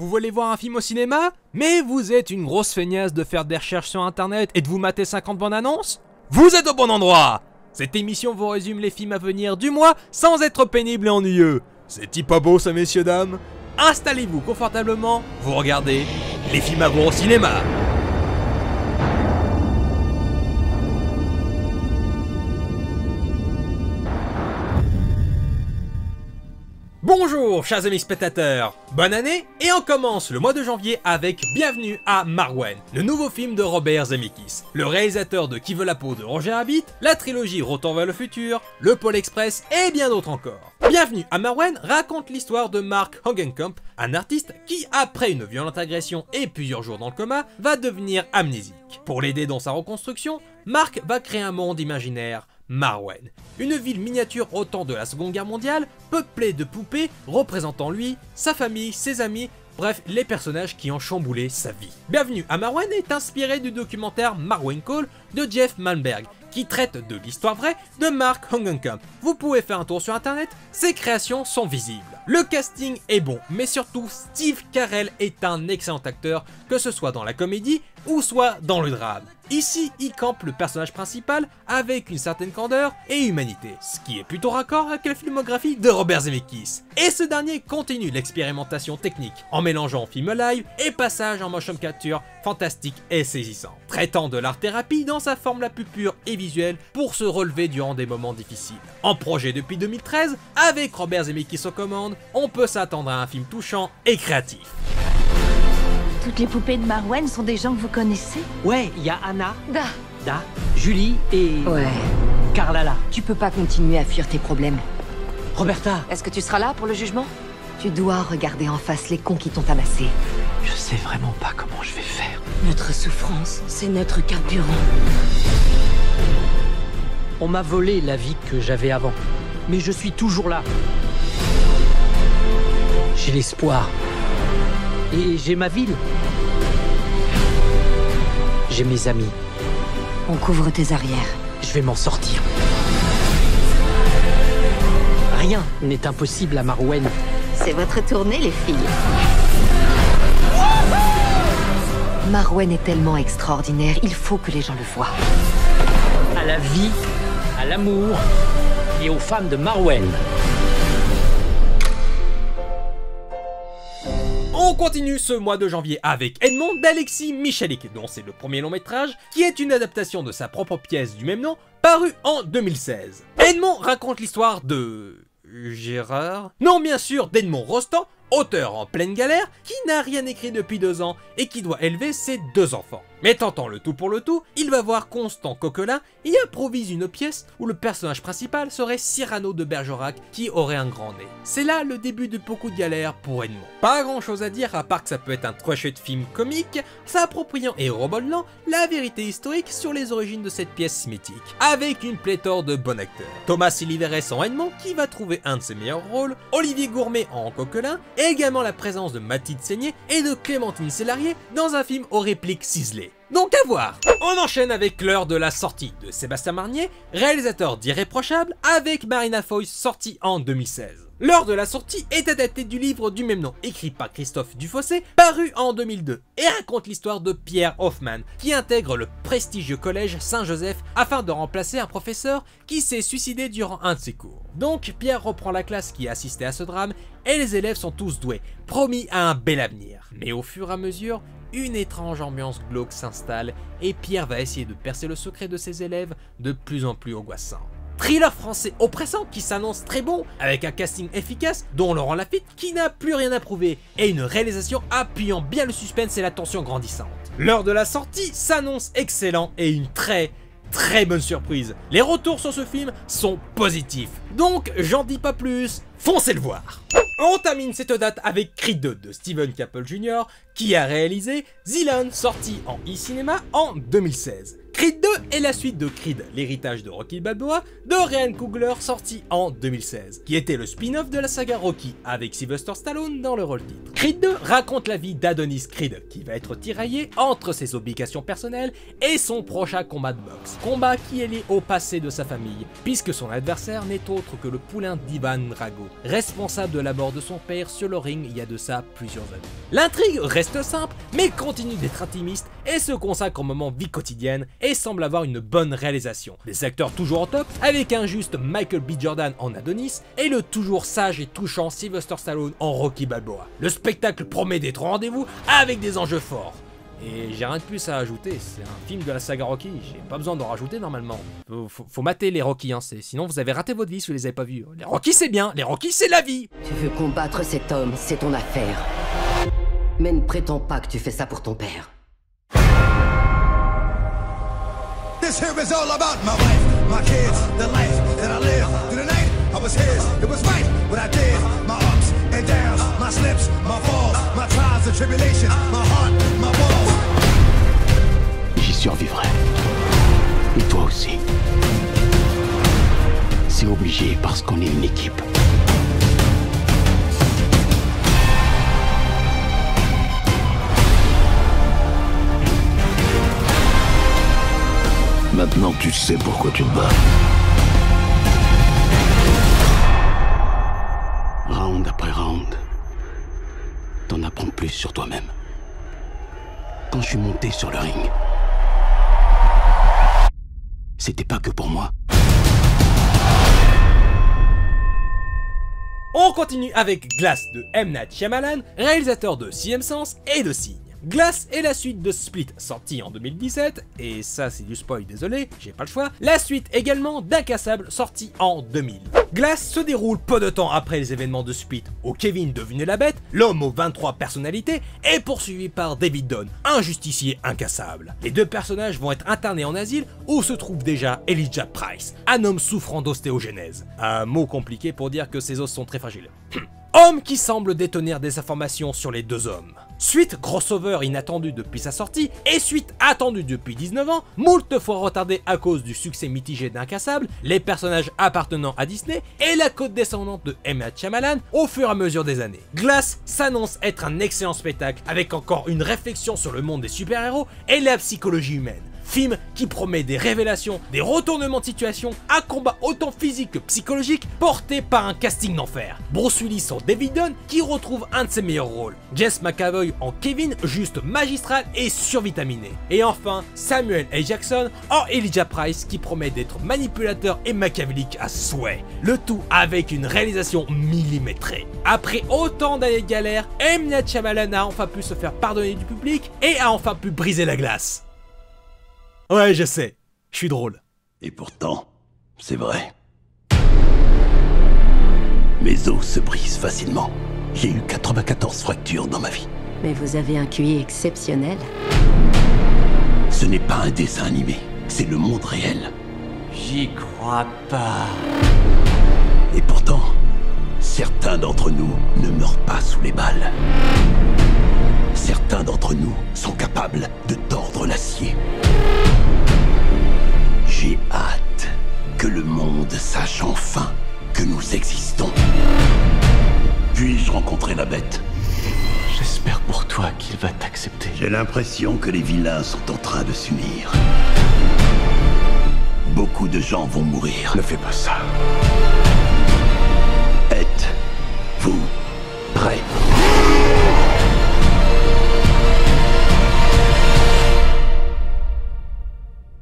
Vous voulez voir un film au cinéma? Mais vous êtes une grosse feignasse de faire des recherches sur internet et de vous mater 50 bandes annonces? Vous êtes au bon endroit! Cette émission vous résume les films à venir du mois sans être pénible et ennuyeux. C'est-il pas beau ça, messieurs dames? Installez-vous confortablement, vous regardez les films à voir au cinéma. Bonjour chers amis spectateurs, bonne année et on commence le mois de janvier avec Bienvenue à Marwen, le nouveau film de Robert Zemeckis, le réalisateur de Qui veut la peau de Roger Rabbit, la trilogie Retour vers le futur, le Pôle Express et bien d'autres encore. Bienvenue à Marwen raconte l'histoire de Mark Hogenkamp, un artiste qui, après une violente agression et plusieurs jours dans le coma, va devenir amnésique. Pour l'aider dans sa reconstruction, Mark va créer un monde imaginaire, Marwen, une ville miniature au temps de la Seconde Guerre mondiale, peuplée de poupées représentant lui, sa famille, ses amis, bref, les personnages qui ont chamboulé sa vie. Bienvenue à Marwen est inspiré du documentaire Marwen Call de Jeff Malmberg, qui traite de l'histoire vraie de Mark Hogenkamp. Vous pouvez faire un tour sur internet, ses créations sont visibles. Le casting est bon, mais surtout Steve Carell est un excellent acteur, que ce soit dans la comédie ou soit dans le drame. Ici, il campe le personnage principal avec une certaine candeur et humanité, ce qui est plutôt raccord avec la filmographie de Robert Zemeckis. Et ce dernier continue l'expérimentation technique en mélangeant film live et passage en motion capture fantastique et saisissant, traitant de l'art-thérapie dans sa forme la plus pure et visuelle pour se relever durant des moments difficiles. En projet depuis 2013, avec Robert Zemeckis aux commandes, on peut s'attendre à un film touchant et créatif. Toutes les poupées de Marwen sont des gens que vous connaissez? Ouais, il y a Anna, Da. Julie et... Ouais, Carlala. tu peux pas continuer à fuir tes problèmes. Roberta, Est-ce que tu seras là pour le jugement? Tu dois regarder en face les cons qui t'ont amassé. je sais vraiment pas comment je vais faire. Notre souffrance, c'est notre carburant. On m'a volé la vie que j'avais avant. Mais je suis toujours là. J'ai l'espoir. Et j'ai ma ville. J'ai mes amis. On couvre tes arrières. Je vais m'en sortir. Rien n'est impossible à Marwen. C'est votre tournée, les filles. Marwen est tellement extraordinaire, il faut que les gens le voient. À la vie, à l'amour et aux femmes de Marwen. On continue ce mois de janvier avec Edmond d'Alexis Michalik, dont c'est le premier long métrage, qui est une adaptation de sa propre pièce du même nom, parue en 2016. Edmond raconte l'histoire de... Gérard? Non, bien sûr, d'Edmond Rostand, auteur en pleine galère, qui n'a rien écrit depuis 2 ans et qui doit élever ses 2 enfants. Mais tentant le tout pour le tout, il va voir Constant Coquelin et improvise une pièce où le personnage principal serait Cyrano de Bergerac qui aurait un grand nez. C'est là le début de beaucoup de galères pour Edmond. Pas grand chose à dire à part que ça peut être un très chouette film comique, s'appropriant et remodelant la vérité historique sur les origines de cette pièce mythique, avec une pléthore de bons acteurs. Thomas Siliveres en Edmond qui va trouver un de ses meilleurs rôles, Olivier Gourmet en Coquelin, et également la présence de Mathilde Seigné et de Clémentine Célarié dans un film aux répliques ciselées. Donc à voir. On enchaîne avec l'heure de la sortie de Sébastien Marnier, réalisateur d'Irréprochable, avec Marina Foïs, sorti en 2016. L'heure de la sortie est adaptée du livre du même nom, écrit par Christophe Dufossé, paru en 2002, et raconte l'histoire de Pierre Hoffman, qui intègre le prestigieux collège Saint-Joseph afin de remplacer un professeur qui s'est suicidé durant un de ses cours. Donc Pierre reprend la classe qui assistait à ce drame, et les élèves sont tous doués, promis à un bel avenir. Mais au fur et à mesure, une étrange ambiance glauque s'installe et Pierre va essayer de percer le secret de ses élèves de plus en plus angoissant. Thriller français oppressant qui s'annonce très bon, avec un casting efficace dont Laurent Lafitte qui n'a plus rien à prouver et une réalisation appuyant bien le suspense et la tension grandissante. L'heure de la sortie s'annonce excellent et une très bonne surprise. Les retours sur ce film sont positifs, donc j'en dis pas plus, foncez le voir. On termine cette date avec Creed 2 de Steven Caple Jr. qui a réalisé Zealand, sorti en e-cinéma en 2016. Creed 2 est la suite de Creed, l'héritage de Rocky Balboa, de Ryan Coogler, sorti en 2016, qui était le spin-off de la saga Rocky, avec Sylvester Stallone dans le rôle titre. Creed 2 raconte la vie d'Adonis Creed, qui va être tiraillé entre ses obligations personnelles et son prochain combat de boxe. Combat qui est lié au passé de sa famille, puisque son adversaire n'est autre que le poulain d'Ivan Drago, responsable de la mort de son père sur le ring il y a de ça plusieurs années. L'intrigue reste simple, mais continue d'être intimiste et se consacre au moment vie quotidienne et semble avoir une bonne réalisation. Des acteurs toujours au top, avec un juste Michael B. Jordan en Adonis et le toujours sage et touchant Sylvester Stallone en Rocky Balboa. Le spectacle promet d'être au rendez-vous avec des enjeux forts. Et j'ai rien de plus à ajouter, c'est un film de la saga Rocky, j'ai pas besoin d'en rajouter normalement. Faut mater les Rocky, hein, sinon vous avez raté votre vie si vous les avez pas vus. Les Rocky c'est bien, les Rocky c'est la vie. Tu veux combattre cet homme, c'est ton affaire. Mais ne prétends pas que tu fais ça pour ton père. This here is all about my wife, my kids, the life that I live. Through the night, I was his, it was right what I did. My ups and downs, my slips, my falls, my trials and tribulations, my heart, my walls. J'y survivrai. Et toi aussi. C'est obligé parce qu'on est une équipe. Maintenant, tu sais pourquoi tu te bats. Round après round, t'en apprends plus sur toi-même. Quand je suis monté sur le ring, c'était pas que pour moi. On continue avec Glass de M. Night Shyamalan, réalisateur de Sixième Sens et de Signe. Glass est la suite de Split, sorti en 2017, et ça c'est du spoil, désolé, j'ai pas le choix, la suite également d'Incassable, sorti en 2000. Glass se déroule peu de temps après les événements de Split, où Kevin devenu la bête, l'homme aux 23 personnalités, est poursuivi par David Dunn, un justicier incassable. Les deux personnages vont être internés en asile, où se trouve déjà Elijah Price, un homme souffrant d'ostéogenèse. Un mot compliqué pour dire que ses os sont très fragiles. Homme qui semble détenir des informations sur les deux hommes. Suite crossover inattendu depuis sa sortie, et suite attendue depuis 19 ans, moult fois retardée à cause du succès mitigé d'Incassable, les personnages appartenant à Disney et la côte descendante de M. Night Shyamalan au fur et à mesure des années. Glass s'annonce être un excellent spectacle avec encore une réflexion sur le monde des super-héros et la psychologie humaine. Film qui promet des révélations, des retournements de situation, un combat autant physique que psychologique porté par un casting d'enfer. Bruce Willis en David Dunn qui retrouve un de ses meilleurs rôles. Jess McAvoy en Kevin juste magistral et survitaminé. Et enfin Samuel L. Jackson en Elijah Price qui promet d'être manipulateur et machiavélique à souhait. Le tout avec une réalisation millimétrée. Après autant d'années de galère, M. Night Shyamalan a enfin pu se faire pardonner du public et a enfin pu briser la glace. Ouais, je sais, je suis drôle. Et pourtant, c'est vrai. Mes os se brisent facilement. J'ai eu 94 fractures dans ma vie. Mais vous avez un QI exceptionnel. Ce n'est pas un dessin animé, c'est le monde réel. J'y crois pas. Et pourtant, certains d'entre nous ne meurent pas sous les balles. Certains d'entre nous sont capables de tordre l'acier. J'ai hâte que le monde sache enfin que nous existons. Puis-je rencontrer la bête? J'espère pour toi qu'il va t'accepter. J'ai l'impression que les vilains sont en train de s'unir. Beaucoup de gens vont mourir. Ne fais pas ça. Êtes-vous prêts?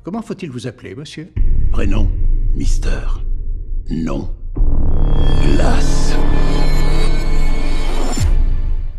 Comment faut-il vous appeler, monsieur? Prénom, Mister. Nom, Glass.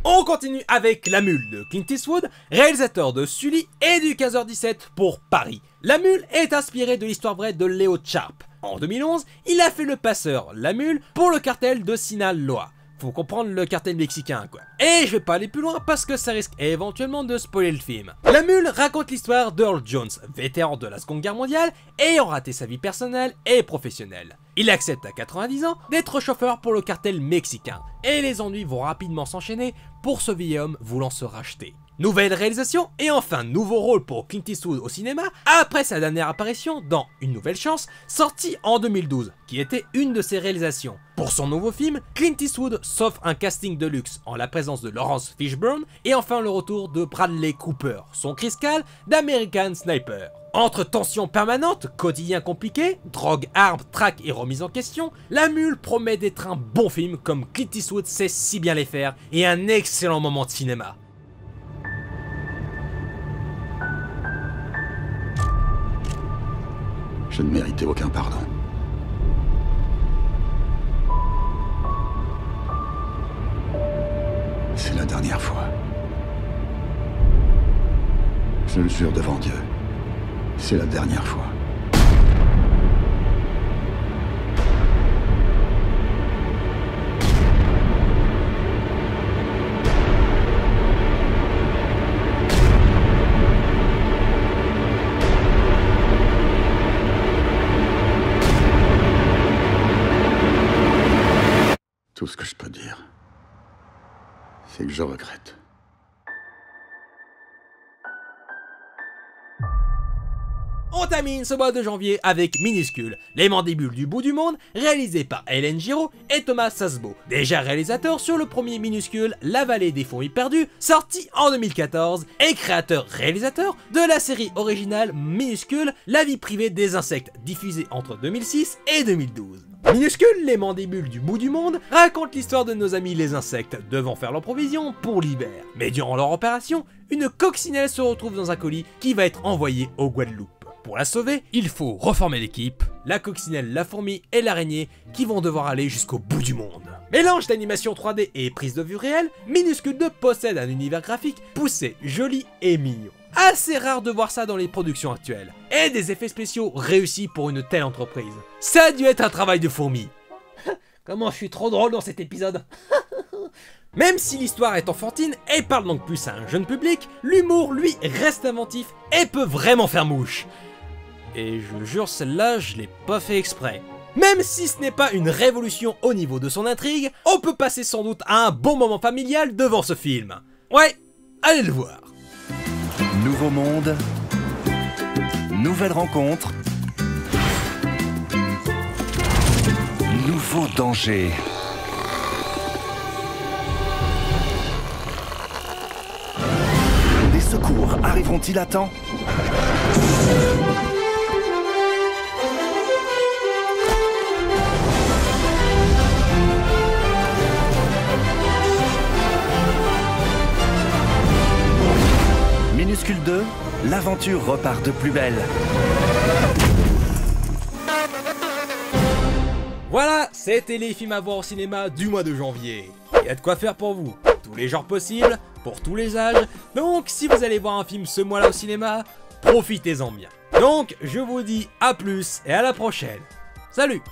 On continue avec La Mule de Clint Eastwood, réalisateur de Sully et du 15h17 pour Paris. La Mule est inspirée de l'histoire vraie de Léo Sharp. En 2011, il a fait le passeur La Mule pour le cartel de Sinaloa. Faut comprendre le cartel mexicain quoi. Et je vais pas aller plus loin parce que ça risque éventuellement de spoiler le film. La Mule raconte l'histoire d'Earl Jones, vétéran de la Seconde Guerre mondiale, ayant raté sa vie personnelle et professionnelle. Il accepte à 90 ans d'être chauffeur pour le cartel mexicain, et les ennuis vont rapidement s'enchaîner pour ce vieil homme voulant se racheter. Nouvelle réalisation et enfin nouveau rôle pour Clint Eastwood au cinéma après sa dernière apparition dans Une Nouvelle Chance, sorti en 2012, qui était une de ses réalisations. Pour son nouveau film, Clint Eastwood s'offre un casting de luxe en la présence de Laurence Fishburne et enfin le retour de Bradley Cooper, son Chris Kyle d'American Sniper. Entre tensions permanentes, quotidiens compliqués, drogue, armes, traques et remise en question, La Mule promet d'être un bon film comme Clint Eastwood sait si bien les faire et un excellent moment de cinéma. Je ne méritais aucun pardon. C'est la dernière fois. Je le jure devant Dieu. C'est la dernière fois. Tout ce que je peux dire, c'est que je regrette. On termine ce mois de janvier avec Minuscule, les mandibules du bout du monde, réalisé par Hélène Giraud et Thomas Sasbo, déjà réalisateur sur le premier Minuscule, La Vallée des Fourmis Perdues, sorti en 2014, et créateur-réalisateur de la série originale Minuscule, la vie privée des insectes, diffusée entre 2006 et 2012. Minuscule, les mandibules du bout du monde, raconte l'histoire de nos amis les insectes devant faire leurs provisions pour l'hiver. Mais durant leur opération, une coccinelle se retrouve dans un colis qui va être envoyé au Guadeloupe. Pour la sauver, il faut reformer l'équipe, la coccinelle, la fourmi et l'araignée qui vont devoir aller jusqu'au bout du monde. Mélange d'animation 3D et prise de vue réelle, Minuscule 2 possède un univers graphique poussé, joli et mignon. Assez rare de voir ça dans les productions actuelles, et des effets spéciaux réussis pour une telle entreprise. Ça a dû être un travail de fourmi. Comment je suis trop drôle dans cet épisode. Même si l'histoire est enfantine et parle donc plus à un jeune public, l'humour lui reste inventif et peut vraiment faire mouche. Et je jure, celle-là, je l'ai pas fait exprès. Même si ce n'est pas une révolution au niveau de son intrigue, on peut passer sans doute à un bon moment familial devant ce film. Ouais, allez le voir. Nouveau monde, nouvelle rencontre, nouveau danger. Les secours arriveront-ils à temps ? Minuscule 2, l'aventure repart de plus belle. Voilà, c'était les films à voir au cinéma du mois de janvier. Il y a de quoi faire pour vous, tous les genres possibles, pour tous les âges, donc si vous allez voir un film ce mois-là au cinéma, profitez-en bien. Donc, je vous dis à plus et à la prochaine. Salut!